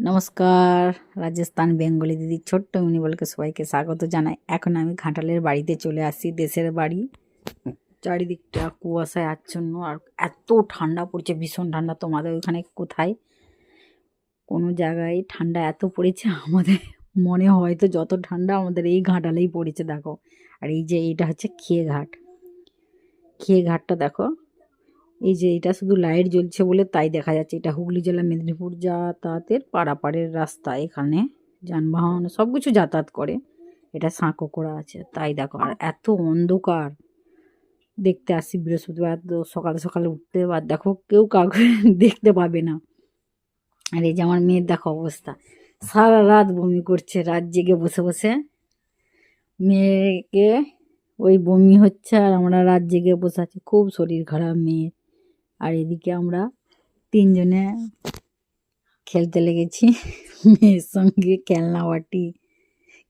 নমস্কার, রাজস্থান বেঙ্গলি দিদির ছোট্ট মিনি বলকে সবাইকে স্বাগত জানাই। এখন আমি ঘাটালের বাড়িতে চলে আসি, দেশের বাড়ি। চারিদিকটা কুয়াশায় আচ্ছন্ন আর এত ঠান্ডা পড়ছে, ভীষণ ঠান্ডা। তোমাদের ওইখানে কোথায় কোনো জায়গায় ঠান্ডা এত পড়েছে? আমাদের মনে হয়তো যত ঠান্ডা আমাদের এই ঘাটালেই পড়েছে। দেখো, আর এই যে এইটা হচ্ছে খেয়েঘাট। খেয়েঘাটটা দেখো, এই যে এটা শুধু লাইট জ্বলছে বলে তাই দেখা যাচ্ছে। এটা হুগলি জেলা মেদিনীপুর যাতায়াতের পারাপারের রাস্তা। এখানে যানবাহন সব কিছু যাতায়াত করে। এটা সাঁকো করা আছে তাই দেখো। আর এত অন্ধকার, দেখতে আসি বৃহস্পতিবার তো সকালে সকালে উঠতে, আর দেখো কেউ কাউকে দেখতে পাবে না। আর এই যে আমার মেয়ের দেখো অবস্থা, সারা রাত বমি করছে, রাত জেগে বসে বসে। মেয়েকে ওই বমি হচ্ছে আর আমরা রাত জেগে বসে আছি, খুব শরীর খারাপ মেয়ের। আর এদিকে আমরা তিনজনে খেলতে লেগেছি মেয়ের সঙ্গে, খেলনা বাটি।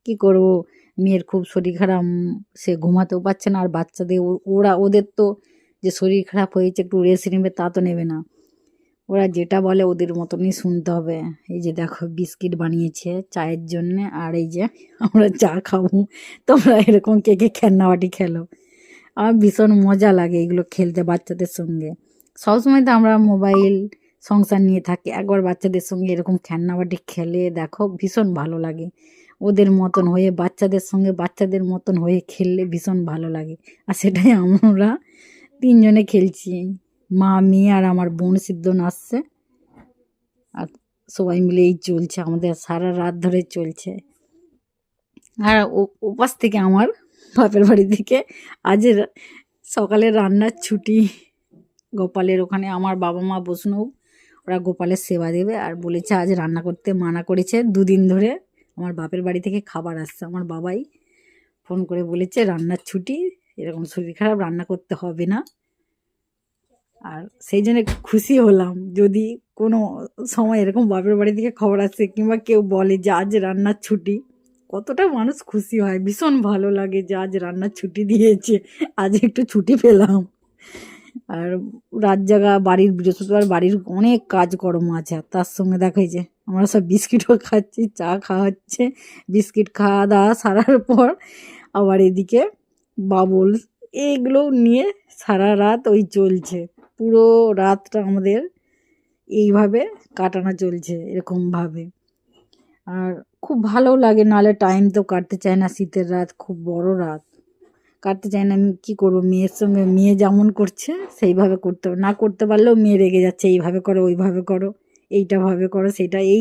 কী করবো, মেয়ের খুব শরীর খারাপ, সে ঘুমাতেও পারছে না। আর বাচ্চাদের ওদের তো যে শরীর খারাপ হয়েছে একটু রেস্ট নেবে তা তো নেবে না, ওরা যেটা বলে ওদের মতনই শুনতে হবে। এই যে দেখো বিস্কিট বানিয়েছে চায়ের জন্যে, আর এই যে আমরা চা খাবো। তোমরা এরকম কে কে খেলনা বাটি খেলো? আমার ভীষণ মজা লাগে এগুলো খেলতে বাচ্চাদের সঙ্গে। সবসময় তো আমরা মোবাইল সংসার নিয়ে থাকি, একবার বাচ্চাদের সঙ্গে এরকম খেলনাবাটি খেলে দেখো ভীষণ ভালো লাগে। ওদের মতন হয়ে বাচ্চাদের সঙ্গে বাচ্চাদের মতন হয়ে খেললে ভীষণ ভালো লাগে। আর সেটাই আমরা তিনজনে খেলছি, মা মেয়ে আর আমার বোন সিদ্ধন আসছে। আর সবাই মিলে এই চলছে, আমাদের সারা রাত ধরে চলছে। আর ওপাশ থেকে আমার বাপের বাড়ি থেকে আজ সকালে রান্নার ছুটি। গোপালের ওখানে আমার বাবা মা বৈষ্ণব, ওরা গোপালের সেবা দেবে। আর বলেছে আজ রান্না করতে মানা করেছে, দুদিন ধরে আমার বাপের বাড়ি থেকে খাবার আসছে। আমার বাবাই ফোন করে বলেছে রান্নার ছুটি, এরকম শরীর খারাপ, রান্না করতে হবে না। আর সেই জন্য খুশি হলাম। যদি কোনো সময় এরকম বাপের বাড়ি থেকে খবর আসে কিংবা কেউ বলে যে আজ রান্নার ছুটি, কতটা মানুষ খুশি হয়, ভীষণ ভালো লাগে যে আজ রান্নার ছুটি দিয়েছে, আজ একটু ছুটি পেলাম। আর রাত জাগা বাড়ির, বৃহস্পতিবার বাড়ির অনেক কাজকর্ম আছে। আর তার সঙ্গে দেখাই যে আমরা সব বিস্কিটও খাচ্ছি, চা খাওয়া হচ্ছে। বিস্কিট খাওয়া দাওয়া সারার পর আবার এদিকে বাবুল, এইগুলো নিয়ে সারা রাত ওই চলছে। পুরো রাতটা আমাদের এইভাবে কাটানো চলছে, এরকমভাবে। আর খুব ভালো লাগে, নাহলে টাইম তো কাটতে চায় না। শীতের রাত, খুব বড় রাত, কাটতে চায় না। আমি কী করবো, মেয়ের সঙ্গে মেয়ে যেমন করছে সেইভাবে করতে হবে। না করতে পারলেও মেয়ে রেগে যাচ্ছে, এইভাবে করো ওইভাবে করো, এইটা ভাবে করো সেটা, এই